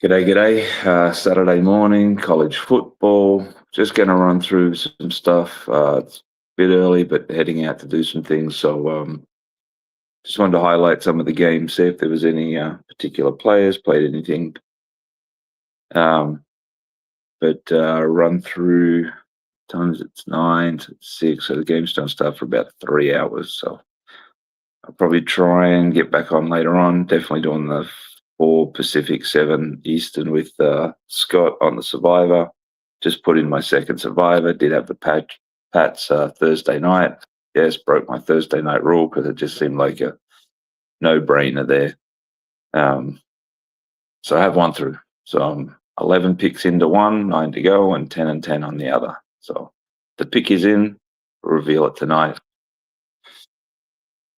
G'day. Saturday morning, college football. Just going to run through some stuff. It's a bit early, but heading out to do some things. So just wanted to highlight some of the games, see if there was any particular players played anything. But run through times it's 9 to 6, so the games don't start for about 3 hours. So I'll probably try and get back on later on. Definitely doing the 4 Pacific, 7 Eastern with Scott on the Survivor. Just put in my second Survivor. Did have the Pats Thursday night. Yes, broke my Thursday night rule because it just seemed like a no-brainer there. So I have one through. So I'm 11 picks into one, 9 to go, and 10 and 10 on the other. So the pick is in. We'll reveal it tonight.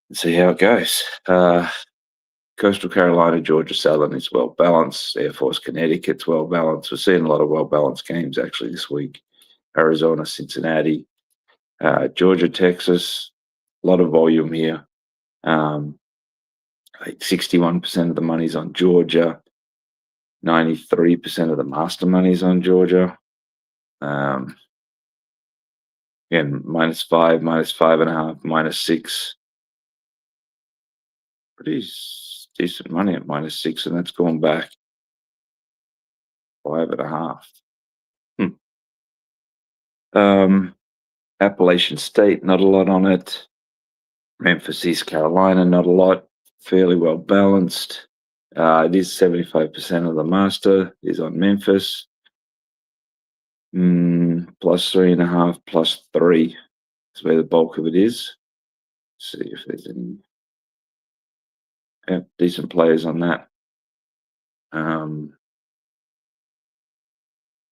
And see how it goes. Coastal Carolina, Georgia Southern is well balanced. Air Force Connecticut's well balanced. We're seeing a lot of well balanced games actually this week. Arizona, Cincinnati, Georgia, Texas, a lot of volume here. Like 61% of the money's on Georgia, 93% of the master money's on Georgia. Again, -5, -5.5, -6. Pretty decent money at -6, and that's gone back 5.5. Appalachian State, not a lot on it. Memphis, East Carolina, not a lot. Fairly well balanced. It is 75% of the master is on Memphis. +3.5, +3 is where the bulk of it is. Let's see if there's any decent players on that.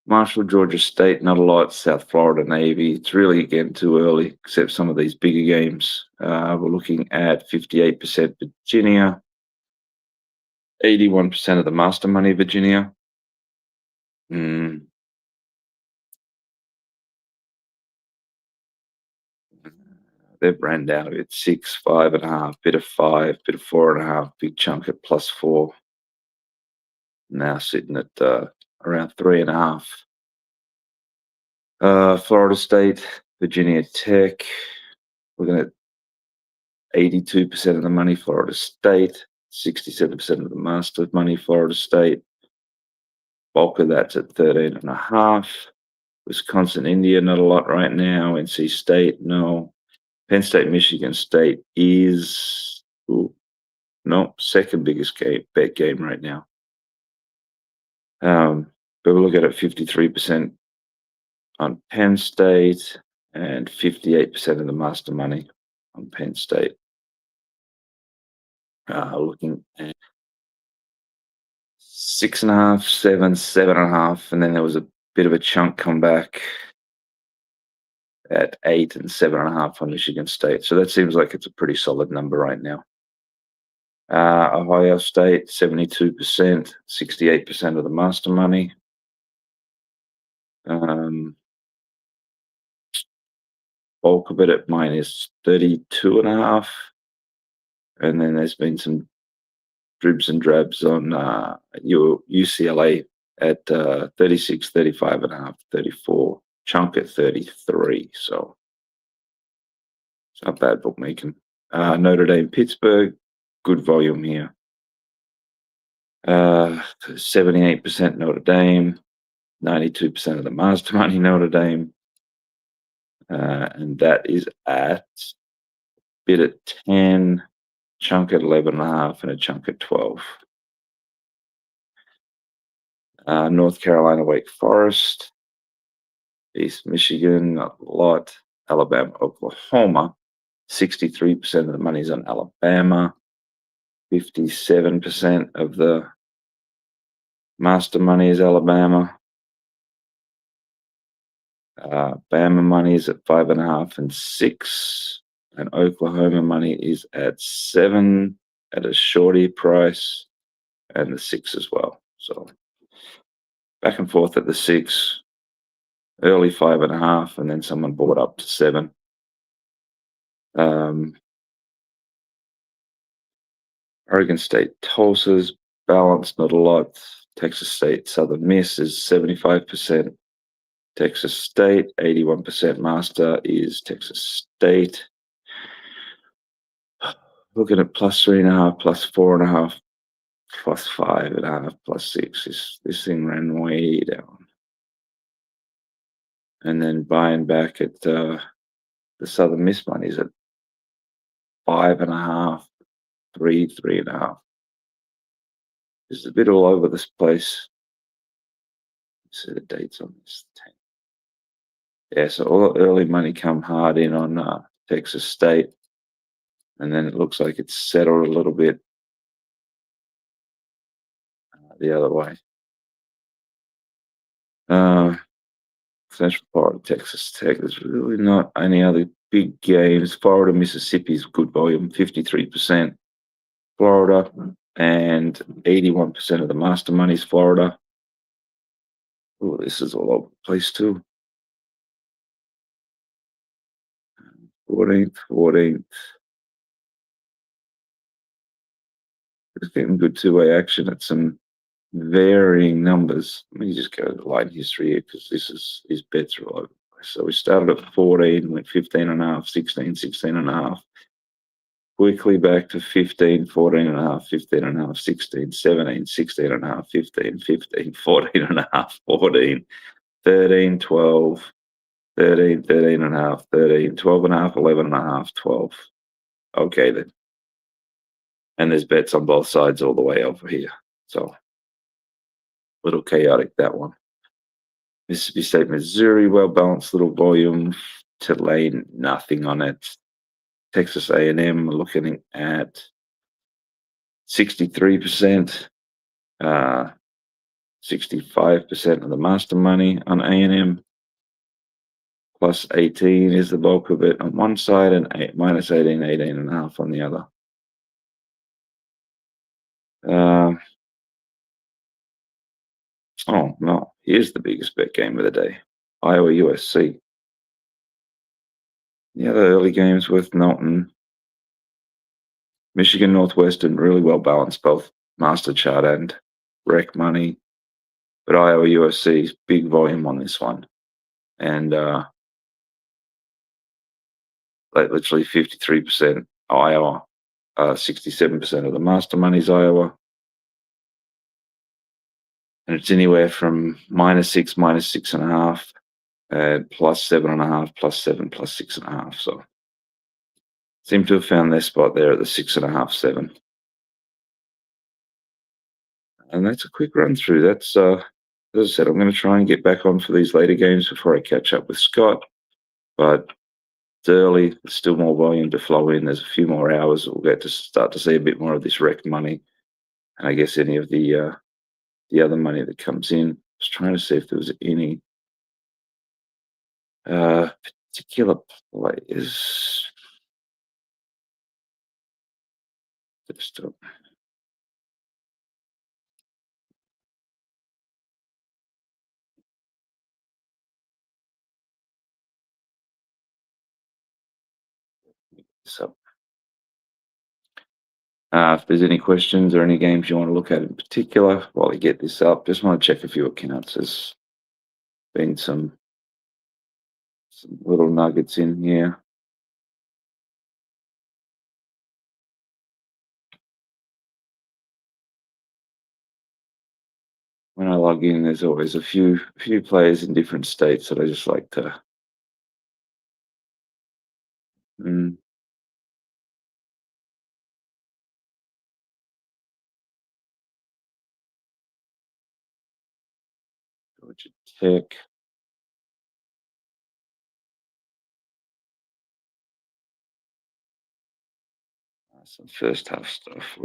Marshall, Georgia State, not a lot. South Florida Navy, it's really again too early, except some of these bigger games. We're looking at 58% Virginia, 81% of the master money Virginia. They've ran down a bit, 6, 5.5, bit of 5, bit of 4.5, big chunk at +4. Now sitting at around 3.5. Florida State, Virginia Tech, looking at 82% of the money, Florida State, 67% of the master money, Florida State. Bulk of that's at 13.5. Wisconsin, India, not a lot right now. NC State, no. Penn State, Michigan State is second biggest bet game right now. But we'll look at it 53% on Penn State and 58% of the master money on Penn State. Looking at 6.5, 7, 7.5, and then there was a bit of a chunk come back at 8 and 7.5 on Michigan State. So that seems like it's a pretty solid number right now. Ohio State, 72%, 68% of the master money. Bulk of it at -32.5. And then there's been some dribs and drabs on UCLA at 36, 35.5, 34. Chunk at 33. So it's not bad bookmaking. Notre Dame, Pittsburgh, good volume here. 78% Notre Dame, 92% of the master money Notre Dame. And that is at bid at 10, chunk at 11.5, and a chunk at 12. North Carolina, Wake Forest, East Michigan, not a lot. Alabama, Oklahoma, 63% of the money's on Alabama. 57% of the master money is Alabama. Bama money is at 5.5 and 6, and Oklahoma money is at 7 at a shorty price, and the 6 as well. So back and forth at the 6, early 5.5, and then someone bought up to 7. Oregon State, Tulsa's balanced, not a lot. Texas State Southern Miss is 75%. Texas State, 81% master is Texas State. Looking at plus 3.5, plus 4.5, plus 5.5, plus 6. This thing ran way down. And then buying back at the Southern Miss money's at 5.5, 3, 3.5. It's a bit all over this place. Let's see the dates on this. Yeah, so all the early money come hard in on Texas State. And then it looks like it's settled a little bit the other way. Central Florida, Texas Tech. There's really not any other big games. Florida, Mississippi's good volume, 53%. Florida, and 81% of the master money's Florida. Oh, this is all over the place too. 14th. It's getting good two-way action at some varying numbers. Let me just go to the line history here because these bets are all over the place. So we started at 14, went 15.5, 16, 16.5. Quickly back to 15, 14.5, 15.5, 16, 17, 16.5, 15, 15, 14.5, 14, 13, 12, 13, 13.5, 13, 12.5, 11.5, 12. Okay then. And there's bets on both sides all the way over here. So a little chaotic, that one. Mississippi State, Missouri, well-balanced little volume. Tulane, nothing on it. Texas A&M, looking at 63%, 65% of the master money on A&M. Plus 18 is the bulk of it on one side, and minus 18, 18.5 on the other. Oh, no. Here's the biggest bet game of the day. Iowa USC. The other early games with Knowlton. Michigan Northwestern, really well balanced, both master chart and rec money. But Iowa USC's big volume on this one. And like literally 53% Iowa, 67% of the master money's Iowa. And it's anywhere from -6, -6.5, and +7.5, +7, +6.5. So seem to have found their spot there at the 6.5, 7. And that's a quick run through. That's as I said, I'm going to try and get back on for these later games before I catch up with Scott. But it's early. There's still more volume to flow in. There's a few more hours. We'll get to start to see a bit more of this rec money, and I guess any of the other money that comes in. I was trying to see if there was any particular players. Just so if there's any questions or any games you want to look at in particular while we get this up, just want to check a few accounts. There's been some little nuggets in here. When I log in, there's always a few players in different states that I just like to Georgia Tech. Some first half stuff.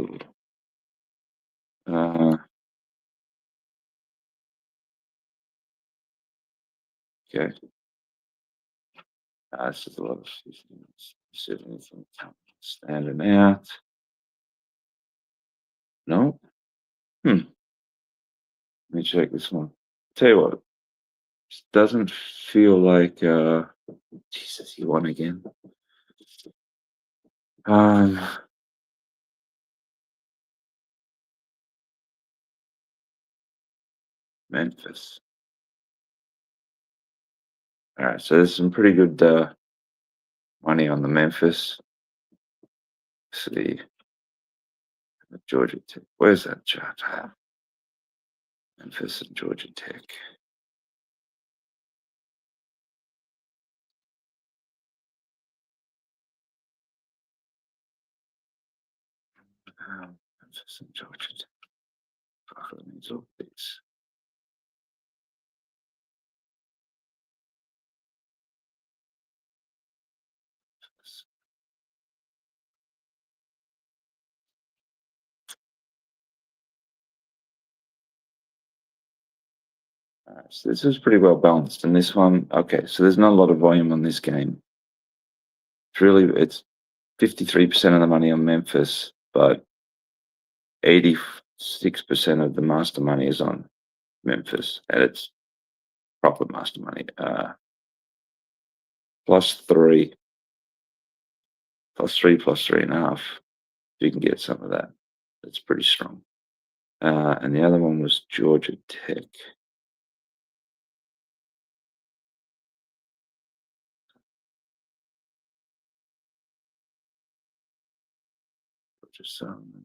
Okay. This is a lot of standing out. No. Let me check this one. Tell you what, this doesn't feel like Jesus, he won again. Memphis. All right, so there's some pretty good money on the Memphis. Let's see, the Georgia Tech. Where's that chart? Memphis and Georgia Tech. Memphis and Georgia Tech. Fuck, that means all these. All right, so this is pretty well balanced. And this one, okay, so there's not a lot of volume on this game. It's 53% of the money on Memphis, but 86% of the master money is on Memphis, and it's proper master money. +3, +3.5. You can get some of that. That's pretty strong. And the other one was Georgia Tech. Georgia Southern.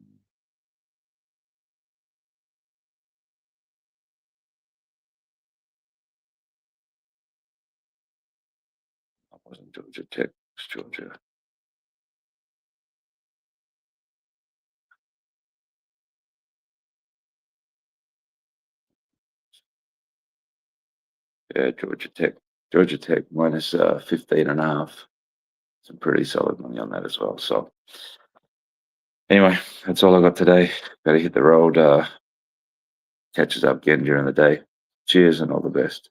That wasn't Georgia Tech. It was Georgia. Yeah, Georgia Tech. Georgia Tech minus 15.5. Some pretty solid money on that as well. So anyway, that's all I got today. Better hit the road. Catches up again during the day. Cheers and all the best.